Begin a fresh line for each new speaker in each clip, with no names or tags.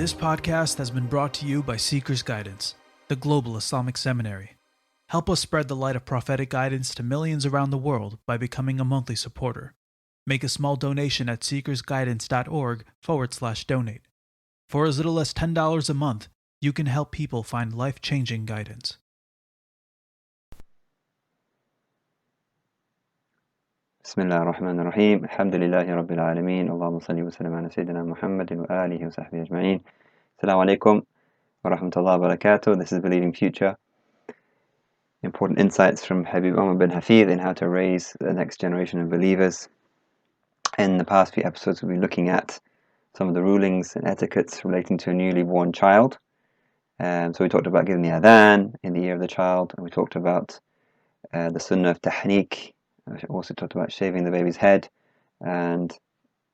This podcast has been brought to you by Seeker's Guidance, the Global Islamic Seminary. Help us spread the light of prophetic guidance to millions around the world by becoming a monthly supporter. Make a small donation at seekersguidance.org/donate. For as little as $10 a month, you can help people find life-changing guidance.
بسم الله الرحمن الرحيم الحمد لله رب العالمين اللهم صل وسلم على سيدنا محمد وآله وصحبه أجمعين. Assalamu alaikum wa rahmatullahi wa barakatuh. This is Believing Future. Important insights from Habib Umar bin Hafid in how to raise the next generation of believers. In the past few episodes we've been looking at some of the rulings and etiquettes relating to a newly born child. So we talked about giving the adhan in the ear of the child, and we talked about the sunnah of tahniq. We also talked about shaving the baby's head, and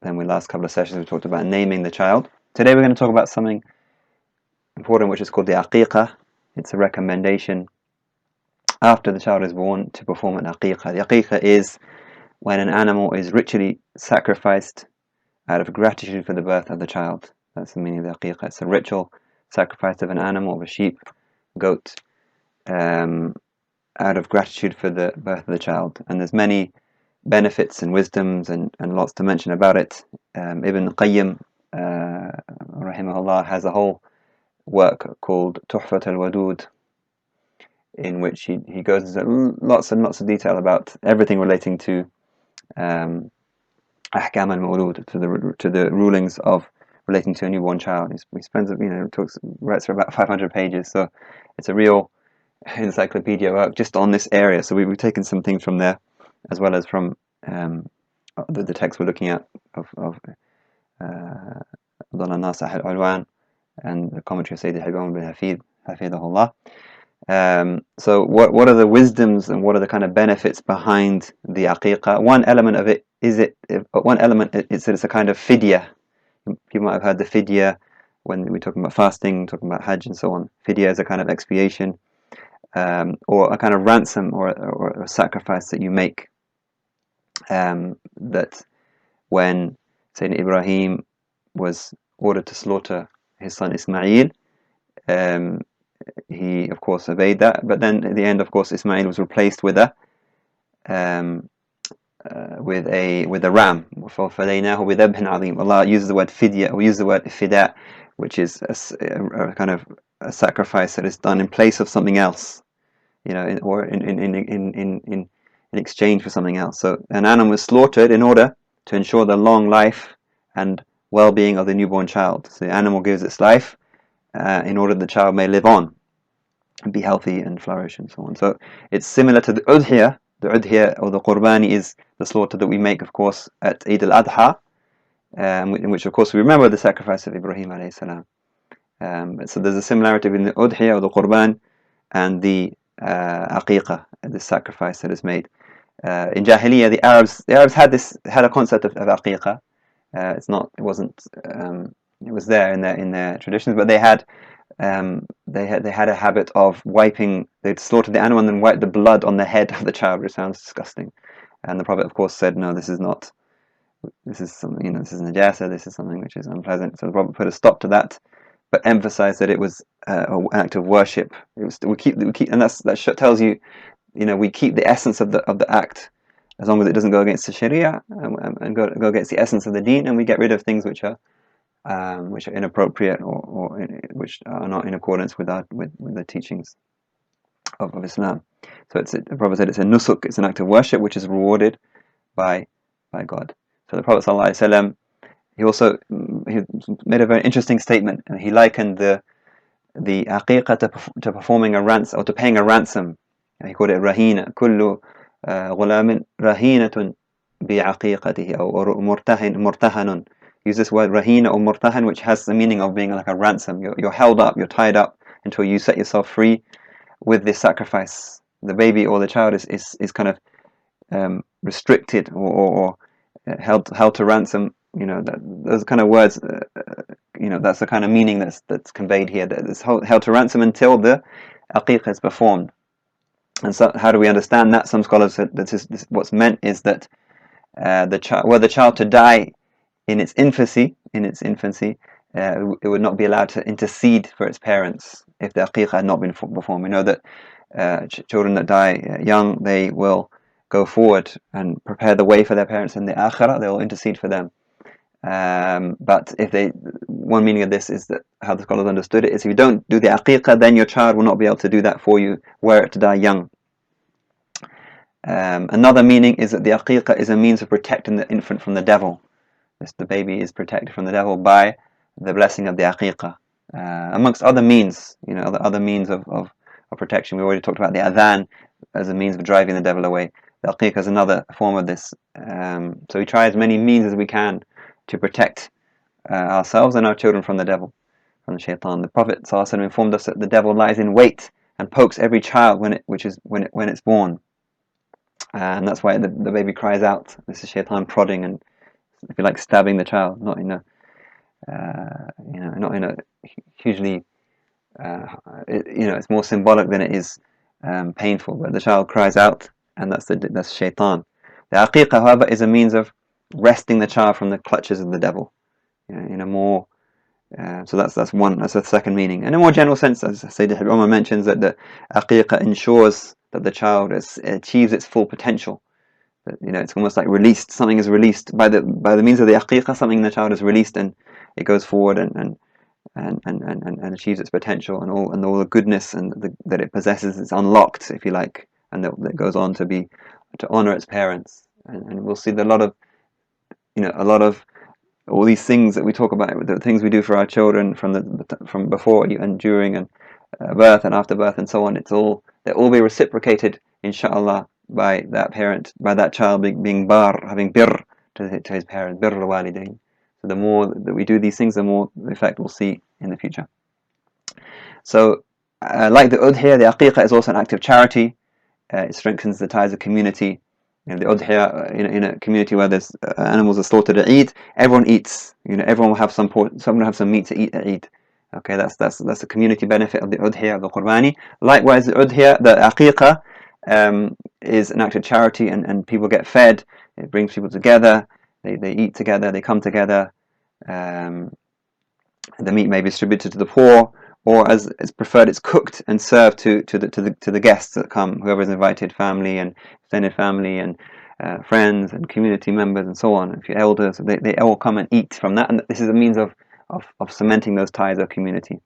then the last couple of sessions we talked about naming the child. Today we're going to talk about something important which is called the aqiqa. It's a recommendation after the child is born to perform an aqiqa. The aqiqa is when an animal is ritually sacrificed out of gratitude for the birth of the child. That's the meaning of the aqiqa. It's a ritual sacrifice of an animal, of a sheep, goat, out of gratitude for the birth of the child. And there's many benefits and wisdoms and lots to mention about it. Ibn Qayyim rahimahullah has a whole work called Tuhfat al-Wadud, in which he goes into lots and lots of detail about everything relating to ahkam al-mawlud, to the rulings of relating to a newborn child. He spends writes for about 500 pages, so it's a real encyclopedia work just on this area. So we've taken some things from there, as well as from the text we're looking at of Abdullah Nasir al-Alwan and the commentary of Sayyid Habib bin Hafid hafidahullah. So what are the wisdoms and what are the kind of benefits behind the aqiqa? One element of it is that it's a kind of fidya. You might have heard the fidya when we're talking about fasting, talking about hajj and so on. Fidya is a kind of expiation, or a kind of ransom or a sacrifice that you make, that when Sayyidina Ibrahim was ordered to slaughter his son Ismail, he of course obeyed that, but then at the end, of course, Ismail was replaced with a ram. فَفَدَيْنَاهُ بِذَبْحٍ عَظِيمٍ. Allah uses the word fidya, or uses the word fida, which is a kind of a sacrifice that is done in place of something else, or in exchange for something else. So an animal was slaughtered in order to ensure the long life and well-being of the newborn child. So the animal gives its life in order the child may live on and be healthy and flourish and so on. So it's similar to the udhiyah. The udhiyah or the qurbani is the slaughter that we make, of course, at Eid al-Adha, in which, of course, we remember the sacrifice of Ibrahim alayhi salam. So there's a similarity between the udhiyah or the qurban and the aqiqa, the sacrifice that is made. In Jahiliyyah, the Arabs had a concept of aqiqa. It was there in their traditions, but they had a habit of they'd slaughter the animal and then wipe the blood on the head of the child, which sounds disgusting. And the Prophet, of course, said, no, this is something, this is najasa, this is something which is unpleasant. So the Prophet put a stop to that, but emphasized that it was an act of worship. And that tells you, we keep the essence of the act, as long as it doesn't go against the Sharia and go against the essence of the Deen, and we get rid of things which are inappropriate or which are not in accordance with the teachings of Islam. So the Prophet said it's a nusuk, it's an act of worship which is rewarded by God. So the Prophet ﷺ, he made a very interesting statement, and he likened the aqiqah to performing a ransom, or to paying a ransom. He called it rahina. Kullu غلام رهينة بعقيقته أو مرتهن. Use this word rahina or murtahan, which has the meaning of being like a ransom. You're held up, you're tied up until you set yourself free with this sacrifice. The baby or the child is kind of restricted or held to ransom. Those kind of words. That's the kind of meaning that's conveyed here. That it's held to ransom until the aqiqah is performed. And so, how do we understand that? Some scholars said that what's meant is that the child to die in its infancy, it would not be allowed to intercede for its parents if the aqiqah had not been performed. We know that children that die young, they will go forward and prepare the way for their parents in the akhirah. They will intercede for them. But one meaning of this is that how the scholars understood it is, if you don't do the aqiqah, then your child will not be able to do that for you, were it to die young. Another meaning is that the aqiqah is a means of protecting the infant from the devil. The baby is protected from the devil by the blessing of the aqiqah, amongst other means, other means of protection. We already talked about the adhan as a means of driving the devil away. The aqiqah is another form of this. So we try as many means as we can to protect ourselves and our children from the devil, from the shaitan. The Prophet ﷺ informed us that the devil lies in wait and pokes every child when it's born, and that's why the baby cries out. This is shaitan prodding and, if you like, stabbing the child, not in a hugely it's more symbolic than it is painful, but the child cries out, and that's shaitan. The aqiqah, however, is a means of wresting the child from the clutches of the devil. So that's the second meaning. In a more general sense, as Sayyid Umar mentions, that the aqiqah ensures that the child achieves its full potential. That, it's almost like released. Something is released by the means of the aqiqah. Something in the child is released, and it goes forward and achieves its potential, and all the goodness that it possesses is unlocked, if you like, and that goes on to honor its parents. And we'll see that a lot of all these things that we talk about, the things we do for our children from before and during and birth and after birth and so on, they'll all be reciprocated, inshallah, by that parent, by that child being bar, having birr to his parents, birr al-walidain. So the more that we do these things, the more the effect we'll see in the future. So, like the udhiyah, the aqiqah is also an act of charity. It strengthens the ties of community. The udhiyah, in a community where there's animals are slaughtered at Eid, everyone eats. Everyone will have someone will have some meat to eat at Eid. Okay, that's the community benefit of the udhiyah, of the qurbani. Likewise, the udhiyah, the aqiqah, is an act of charity, and people get fed. It brings people together. They eat together. They come together. The meat may be distributed to the poor, or as it's preferred, it's cooked and served to the guests that come, whoever is invited, family and extended family and friends and community members and so on. If you're elders, they all come and eat from that, and this is a means of cementing those ties of community.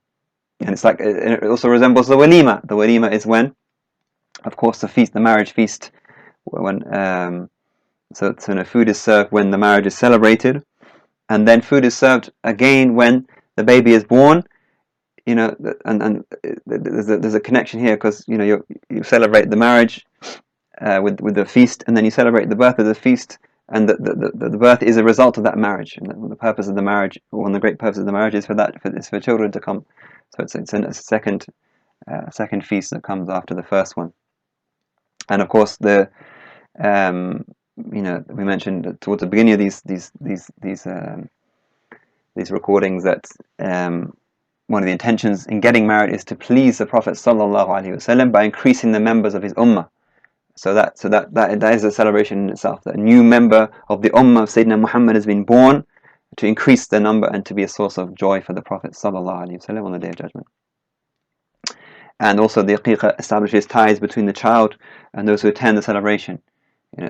And it also resembles the walima. The walima is when, of course, the marriage feast, when so food is served when the marriage is celebrated, and then food is served again when the baby is born. And there's a connection here, because you celebrate the marriage with the feast, and then you celebrate the birth of the feast, and the birth is a result of that marriage, and the purpose of the marriage, one of the great purposes of the marriage, is for children to come. So it's a second feast that comes after the first one. And of course, we mentioned towards the beginning of these recordings that one of the intentions in getting married is to please the Prophet ﷺ by increasing the members of his ummah. So that is a celebration in itself, that a new member of the ummah of Sayyidina Muhammad has been born, to increase the number and to be a source of joy for the Prophet ﷺ on the Day of Judgment. And also the aqiqah establishes ties between the child and those who attend the celebration.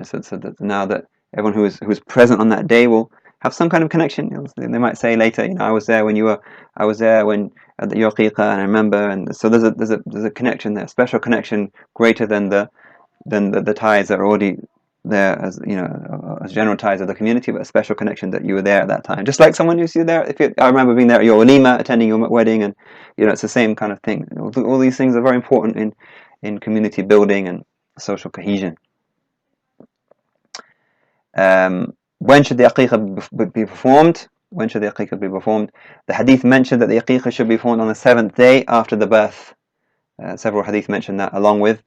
So that now that everyone who is present on that day will have some kind of connection. They might say later, I was there when at your aqiqah, and I remember. And so there's a connection there, a special connection greater than the ties that are already there, as as general ties of the community, but a special connection that you were there at that time. Just like someone who's there. I remember being there at your walima, attending your wedding, and it's the same kind of thing. All these things are very important in community building and social cohesion. When should the aqiqah be performed? When should the aqiqah be performed? The hadith mentioned that the aqiqah should be performed on the 7th day after the birth. Several hadith mention that, along with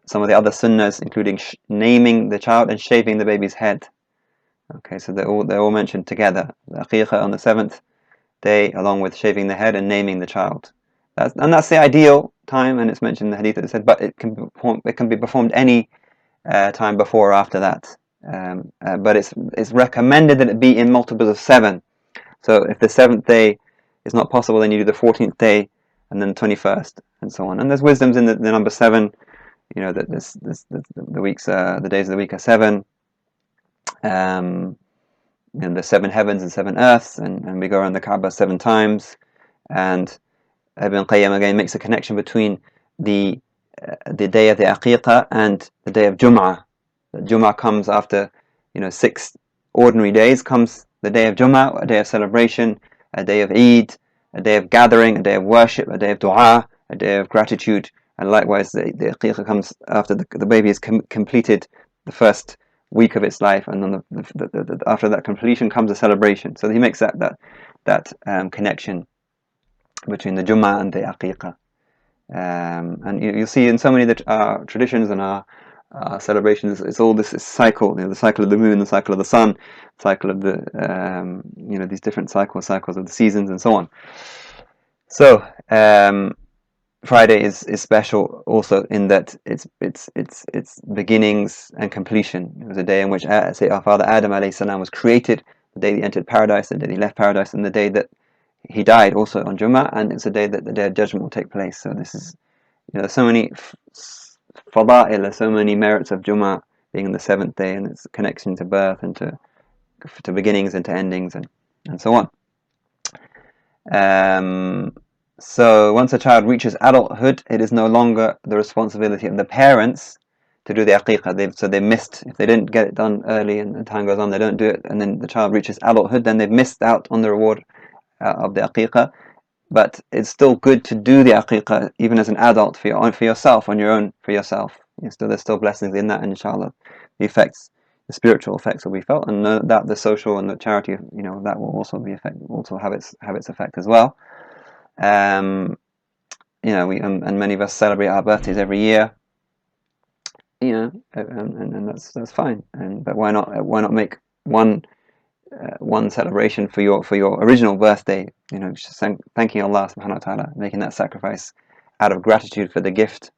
some of the other sunnahs, including naming the child and shaving the baby's head. Okay, so they're all mentioned together. The aqiqah on the 7th day, along with shaving the head and naming the child. That's the ideal time, and it's mentioned in the hadith that it said, but it can be performed any time before or after that. But it's recommended that it be in multiples of 7. So if the 7th day it's not possible, then you do the 14th day and then 21st and so on. And there's wisdoms in the number 7, that the weeks, the days of the week are 7, and the 7 heavens and 7 earths, and we go around the Kaaba 7 times. And Ibn Qayyim again makes a connection between the day of the aqiqa and the day of Jum'ah. The Jum'ah comes after 6 ordinary days, comes the day of Jum'ah, a day of celebration, a day of Eid, a day of gathering, a day of worship, a day of dua, a day of gratitude. And likewise, the aqiqa comes after the baby has completed the first week of its life, and then after that completion comes a celebration. So he makes that connection between the Jum'ah and the aqiqa. And you'll see in so many of our traditions and our celebrations, it's all this cycle, the cycle of the moon, the cycle of the sun, cycle of the these different cycles of the seasons and so on. So Friday is special also in that it's beginnings and completion. It was a day in which say our father Adam alayhi salam was created, the day he entered paradise, the day he left paradise, and the day that he died also on Jummah, and it's a day that the day of judgment will take place. So this is, there's so many fada'il, so many merits of Jummah being in the 7th day, and its connection to birth and to beginnings and to endings and so on. So once a child reaches adulthood, it is no longer the responsibility of the parents to do the aqiqah. So they missed, if they didn't get it done early and the time goes on, they don't do it, and then the child reaches adulthood, then they've missed out on the reward of the aqiqah. But it's still good to do the aqiqah even as an adult for yourself, on your own, for yourself. There's still blessings in that, and inshallah the spiritual effects will be felt, and that the social and the charity, that will also have its effect as well. And many of us celebrate our birthdays every year, and that's fine. But why not make one celebration for your original birthday? Just thanking Allah subhanahu wa ta'ala, making that sacrifice out of gratitude for the gift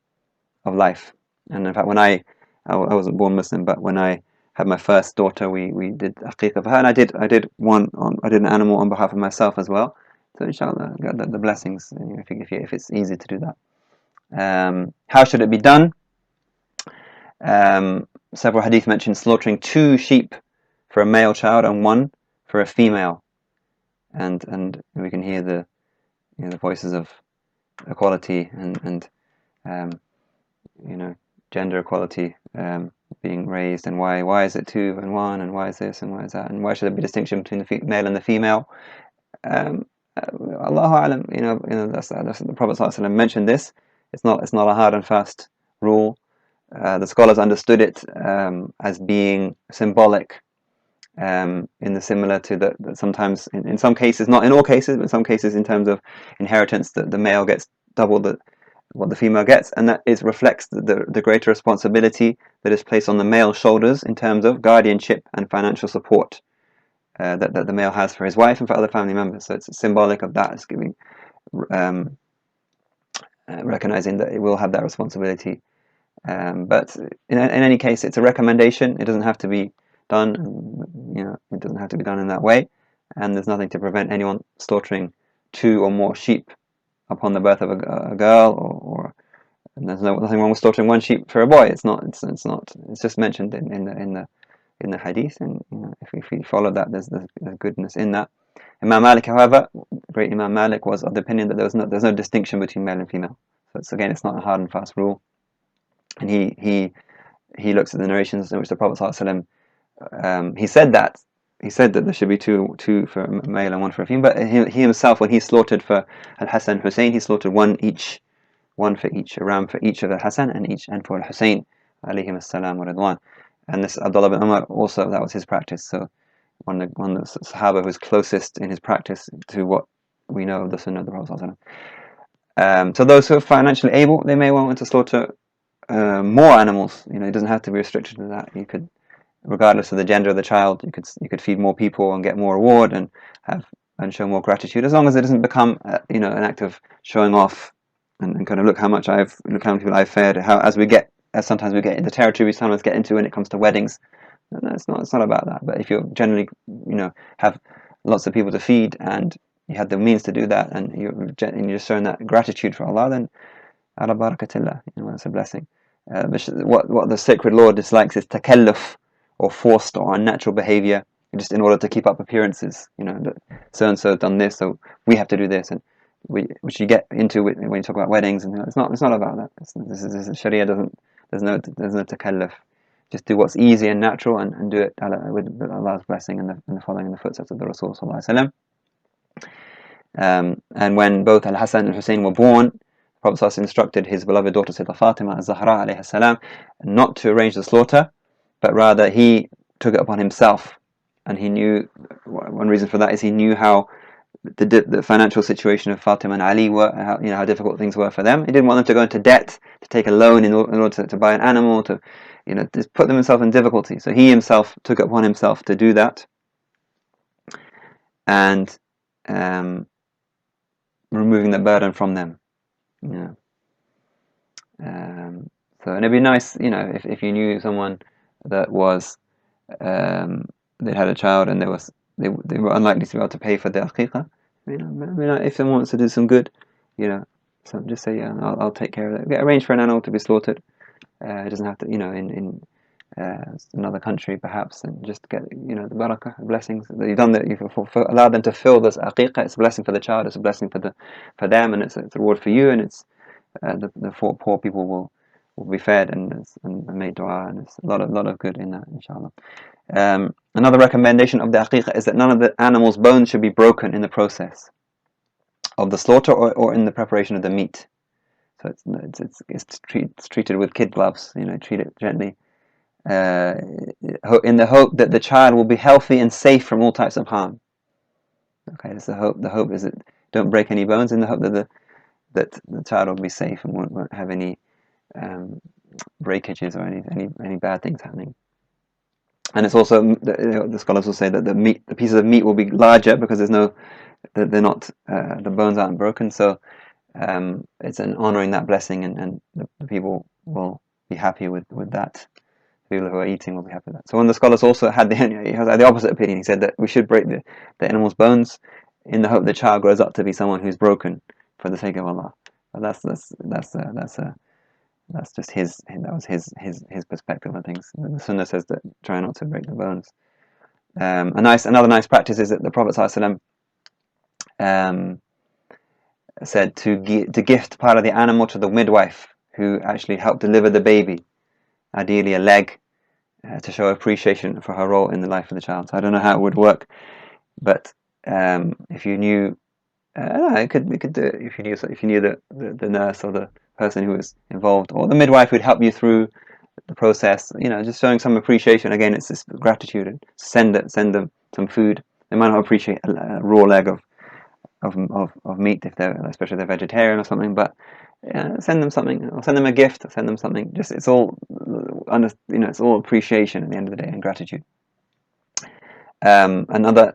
of life. And in fact, when I wasn't born Muslim, but when I had my first daughter, we did aqiqah for her, and I did an animal on behalf of myself as well. So inshallah, get the blessings if it's easy to do that. How should it be done? Several hadith mention slaughtering 2 sheep for a male child and 1 for a female, and we can hear the voices of equality and gender equality being raised, and why is it 2 and 1, and why is this and why is that, and why should there be distinction between the male and the female? Allahu A'lam, that's the Prophet ﷺ mentioned this. It's not a hard and fast rule. The scholars understood it as being symbolic, in the similar to that sometimes in some cases, not in all cases, but in some cases in terms of inheritance, that the male gets double what the female gets, and that reflects the greater responsibility that is placed on the male's shoulders in terms of guardianship and financial support that the male has for his wife and for other family members. So it's symbolic of that. It's giving, recognizing that it will have that responsibility. But in any case, it's a recommendation. It doesn't have to be done. It doesn't have to be done in that way. And there's nothing to prevent anyone slaughtering 2 or more sheep upon the birth of a girl, or and there's nothing wrong with slaughtering 1 sheep for a boy. It's not. It's just mentioned in the hadith, and if we follow that, there's goodness in that. Imam Malik, however, great Imam Malik, was of the opinion that there's no distinction between male and female. So it's not a hard and fast rule, and he looks at the narrations in which the Prophet ﷺ, he said that there should be two for a male and 1 for a female. But he himself, when he slaughtered for Al-Hasan and Hussein, he slaughtered 1 for each, a ram for each of Al-Hasan and for Al-Hussein alayhim as-salam wa ridwan. And this Abdullah bin Umar also, that was his practice. So one of the Sahaba who was closest in his practice to what we know of the Sunnah of the Prophet ﷺ. So those who are financially able, they may want to slaughter more animals. It doesn't have to be restricted to that. You could, regardless of the gender of the child, you could feed more people and get more reward and show more gratitude, as long as it doesn't become an act of showing off and kind of look how many people I've fed. As sometimes we get in the territory we sometimes get into when it comes to weddings. No, it's not about that. But if you're generally have lots of people to feed and you had the means to do that, and you're just showing that gratitude for Allah, then ala barakatillah, that's a blessing. What the sacred law dislikes is takalluf, or forced or unnatural behavior, just in order to keep up appearances. So and so done this, so we have to do this, and which you get into when you talk about weddings, and it's not about that. This is Sharia doesn't. There's no takalluf. Just do what's easy and natural, and do it with Allah's blessing and the following in the footsteps of the Rasul sallallahu alaihi wasallam. And when both Al-Hasan and Hussein were born, the Prophet sallallahu instructed his beloved daughter Sayyidah Fatima Az-Zahra alayhi salam not to arrange the slaughter, but rather he took it upon himself. And he knew, one reason for that is he knew how the financial situation of Fatima and Ali were, how difficult things were for them. He didn't want them to go into debt, to take a loan in order to buy an animal, to just put themselves in difficulty. So he himself took it upon himself to do that, and removing the burden from them. So, and it'd be nice, if you knew someone that was they had a child and they were unlikely to be able to pay for the aqiqa. If someone wants to do some good, so just say, yeah, I'll take care of that. Arrange for an animal to be slaughtered. It doesn't have to, in another country perhaps, and just get, the barakah, blessings that you've done, that you've allowed them to fill this aqiqa. It's a blessing for the child, it's a blessing for them, and it's a reward for you, and it's the poor people will be fed and made dua, and it's a lot of good in that, inshallah. Another recommendation of the aqiqa is that none of the animal's bones should be broken in the process of the slaughter or in the preparation of the meat. So it's treated with kid gloves. Treat it gently, in the hope that the child will be healthy and safe from all types of harm. Okay, that's the hope. The hope is that don't break any bones, in the hope that the child will be safe and won't have any breakages or any bad things happening. And it's also, the scholars will say that the pieces of meat will be larger because the bones aren't broken. So it's an honoring that blessing, and the people will be happy with that. People who are eating will be happy with that. So one of the scholars also had the opposite opinion. He said that we should break the animal's bones in the hope the child grows up to be someone who's broken for the sake of Allah. But that's just his perspective on things. The Sunnah says that try not to break the bones. Another nice practice is that the Prophet ﷺ said to gift part of the animal to the midwife who actually helped deliver the baby, ideally a leg, to show appreciation for her role in the life of the child. So I don't know how it would work, but if you knew, we could do it. If you knew the nurse or the person who was involved, or the midwife who'd help you through the process, just showing some appreciation. Again, it's this gratitude, and send them some food. They might not appreciate a raw leg of meat especially if they're vegetarian or something, but send them something, or send them a gift, or send them something. Just it's all it's all appreciation at the end of the day, and gratitude. Another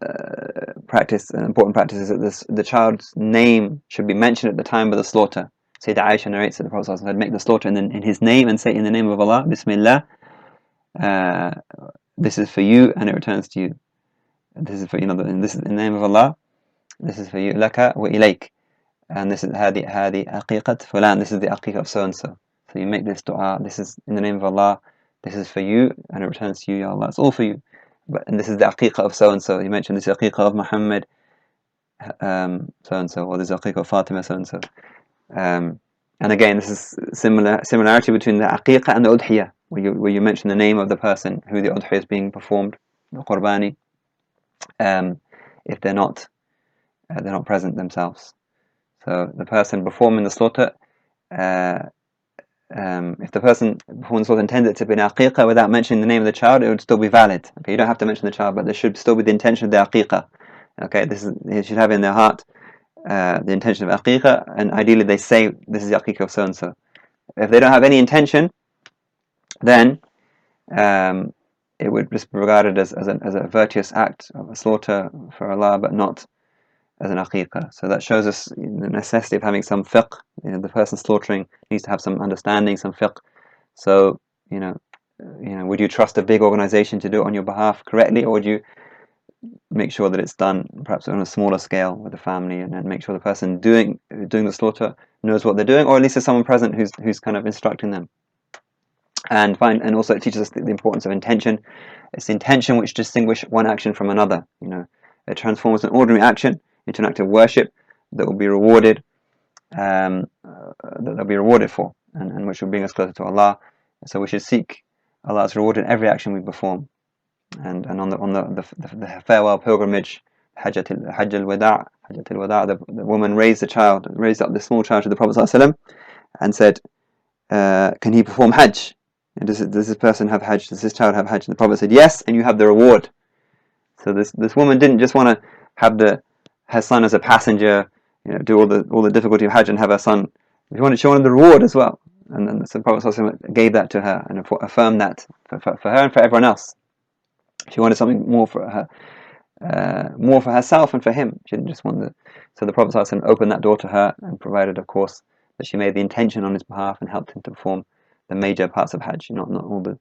important practice is that the child's name should be mentioned at the time of the slaughter. Sayyidah Aisha narrates that the Prophet said, make the slaughter in his name, and say, in the name of Allah, Bismillah, this is for you and it returns to you. This is for this is in the name of Allah, this is for you, laka wa ilayk, and this is hadi aqiqat fulan, this is the aqiqah of so and so. So you make this dua, this is in the name of Allah, this is for you and it returns to you, Ya Allah, it's all for you. And this is the aqiqah of so and so. You mentioned this aqiqah of Muhammad, so and so, or this aqiqah of Fatima, so and so. And again, this is similarity between the aqiqah and the udhiyah, where you mention the name of the person who the udhiyah is being performed, the qurbani, if they're not present themselves. So the person performing the slaughter, if the person performing the slaughter intended to be an aqiqah without mentioning the name of the child, it would still be valid. Okay, you don't have to mention the child, but there should still be the intention of the aqiqah. Okay, they should have in their heart the intention of aqiqah, and ideally they say this is the aqiqah of so and so. If they don't have any intention, then it would just be regarded as a virtuous act of a slaughter for Allah, but not as an aqiqah. So that shows us the necessity of having some fiqh. The person slaughtering needs to have some understanding, some fiqh. So would you trust a big organization to do it on your behalf correctly, or would you make sure that it's done perhaps on a smaller scale with the family, and then make sure the person doing the slaughter knows what they're doing, or at least there's someone present who's kind of instructing them. And also it teaches us the importance of intention. It's the intention which distinguishes one action from another. It transforms an ordinary action into an act of worship that will be rewarded, that they'll be rewarded for, and which will bring us closer to Allah. So we should seek Allah's reward in every action we perform. And on the farewell pilgrimage, Hajj al-Wada', the woman raised up the small child to the Prophet ﷺ and said, can he perform Hajj? Does this person have Hajj? Does this child have Hajj? And the Prophet said, yes, and you have the reward. So this woman didn't just want to have her son as a passenger, do all the difficulty of Hajj and have her son. She wanted the reward as well. And then the Prophet ﷺ gave that to her and affirmed that for her and for everyone else. She wanted something more for herself and for him. She didn't just want So the Prophet ﷺ opened that door to her and provided, of course, that she made the intention on his behalf and helped him to perform the major parts of Hajj, not all the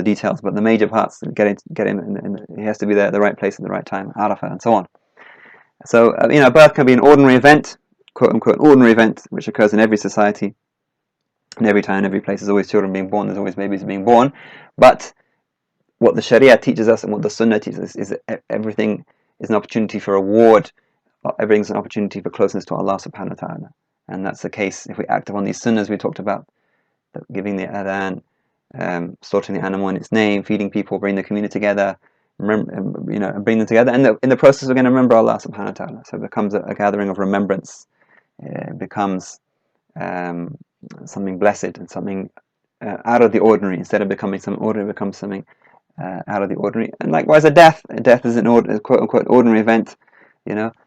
details, but the major parts. Get him. He has to be there at the right place at the right time, Arafah, and so on. So birth can be an ordinary event, quote unquote, ordinary event, which occurs in every society, in every time, every place. There's always children being born. There's always babies being born. But what the Sharia teaches us and what the Sunnah teaches us is that everything is an opportunity for reward. Everything's an opportunity for closeness to Allah subhanahu wa ta'ala. And that's the case if we act upon these sunnahs we talked about, giving the adhan, slaughtering the animal in its name, feeding people, bringing the community together, bring them together. And in the process we're going to remember Allah subhanahu wa ta'ala. So it becomes a gathering of remembrance. It becomes something blessed and something out of the ordinary. Instead of becoming something ordinary, it becomes something out of the ordinary. And likewise a death is a quote unquote ordinary event,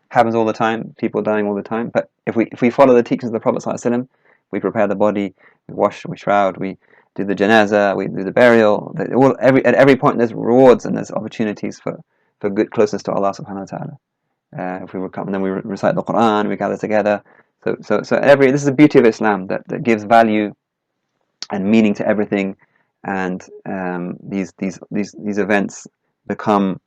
happens all the time, people dying all the time. But if we follow the teachings of the Prophet ﷺ, we prepare the body, we wash, we shroud, we do the janazah, we do the burial. At every point there's rewards and there's opportunities for good closeness to Allah subhanahu wa ta'ala. If we come and then we recite the Quran, we gather together. So this is the beauty of Islam, that gives value and meaning to everything, and these events become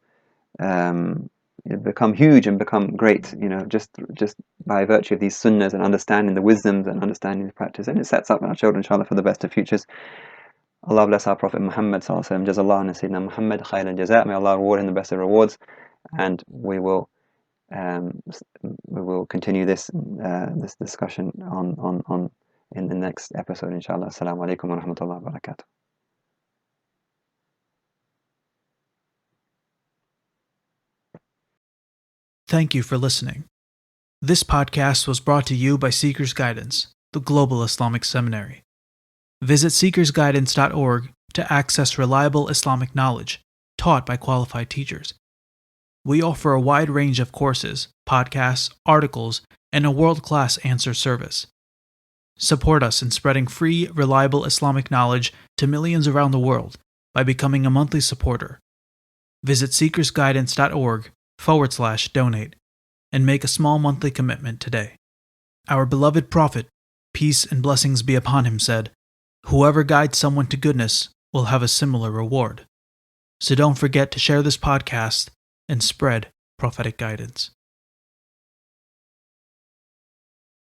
huge and become great, just by virtue of these sunnahs and understanding the wisdoms and understanding the practice. And it sets up our children, inshallah, for the best of futures. Allah bless our Prophet Muhammad sallallahu alaihi wasallam. Jazallahu and Sayyidina Muhammad khayran jazaa. May Allah reward him the best of rewards. And we will continue this discussion on in the next episode, inshallah. Assalamu alaikum wa rahmatullahi wa barakatuh.
Thank you for listening. This podcast was brought to you by Seeker's Guidance, the Global Islamic Seminary. Visit seekersguidance.org to access reliable Islamic knowledge taught by qualified teachers. We offer a wide range of courses, podcasts, articles, and a world-class answer service. Support us in spreading free, reliable Islamic knowledge to millions around the world by becoming a monthly supporter. Visit seekersguidance.org/donate and make a small monthly commitment today. Our beloved Prophet, peace and blessings be upon him, said, "Whoever guides someone to goodness will have a similar reward." So don't forget to share this podcast and spread prophetic guidance.